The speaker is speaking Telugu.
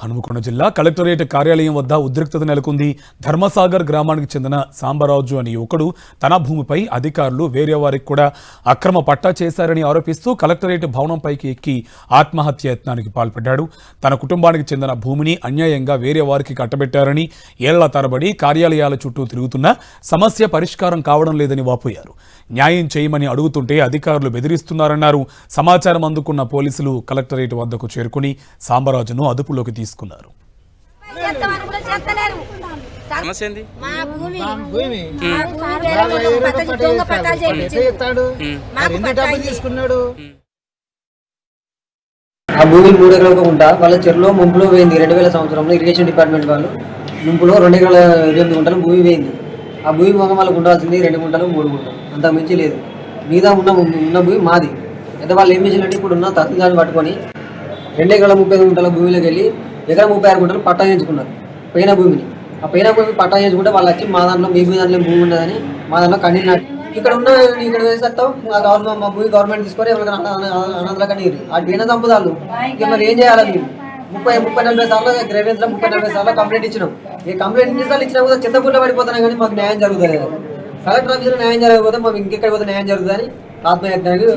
హనుమకొండ జిల్లా కలెక్టరేట్ కార్యాలయం వద్ద ఉద్రిక్తత నెలకొంది. ధర్మసాగర్ గ్రామానికి చెందిన సాంబరాజు అనే యువకుడు తన భూమిపై అధికారులు వేరే వారికి కూడా అక్రమ పట్టా చేశారని ఆరోపిస్తూ కలెక్టరేట్ భవనంపైకి ఎక్కి ఆత్మహత్య యత్నానికి పాల్పడ్డాడు. తన కుటుంబానికి చెందిన భూమిని అన్యాయంగా వేరే వారికి కట్టబెట్టారని, ఏళ్ల తరబడి కార్యాలయాల చుట్టూ తిరుగుతున్నా సమస్య పరిష్కారం కావడం లేదని వాపోయారు. న్యాయం చేయమని అడుగుతుంటే అధికారులు బెదిరిస్తున్నారన్నారు. సమాచారం అందుకున్న పోలీసులు కలెక్టరేట్ వద్దకు చేరుకుని సాంబరాజును అదుపులోకి తీసుకున్నారు. ఆ భూమి 3 ఎకరాల గుంట వాళ్ళ చెరువులో ముంపులో పోయింది. 2000 సంవత్సరంలో ఇరిగేషన్ డిపార్ట్మెంట్ వాళ్ళు ముంపులో 2 ఎకరాల 8 గుంటలు భూమి పోయింది. ఆ భూమి మొగం వాళ్ళకు ఉండాల్సింది 2 గుంటలు 3 గుంటలు, అంత మించి లేదు. మీద ఉన్న భూమి మాది. అయితే వాళ్ళు ఏం చేసినట్టు ఇప్పుడు ఉన్న తహసీల్దార్ని పట్టుకొని 2 ఎకరాల 35 గుంటల భూమిలోకి వెళ్ళి ఎకరా 36 గుంటలు పట్టా చేయించుకున్నారు పోయిన భూమిని. ఆ పోయిన భూమి పట్టా చేయించుకుంటే వాళ్ళు వచ్చి మా దాంట్లో మీ దాంట్లో భూమి ఉండదని మా దాంట్లో కండి నాటి ఇక్కడ ఉన్న ఇక్కడ వేసేస్తాం. మా భూమి గవర్నమెంట్ తీసుకొని ఎవరికైనా అనంతరం కానీ ఆ బిన్న చంపుదాళ్ళు. ఇక మరి ఏం చేయాలి? మీరు 30-40 సార్లు గ్రేవెన్స్లో 30-40 సార్లు కంప్లైంట్ ఇచ్చినాం. ఈ కంప్లైంట్ ఎన్నిసార్లు ఇచ్చినా కూడా చెత్తపుల్ల పడిపోతున్నాం, కానీ మాకు న్యాయం జరుగుతుంది కదా. కలెక్టర్ ఆఫీసులో న్యాయం జరగకపోతే మాకు ఇంకెక్కడ పోతే న్యాయం జరుగుతుందని ఆత్మహత్యానికి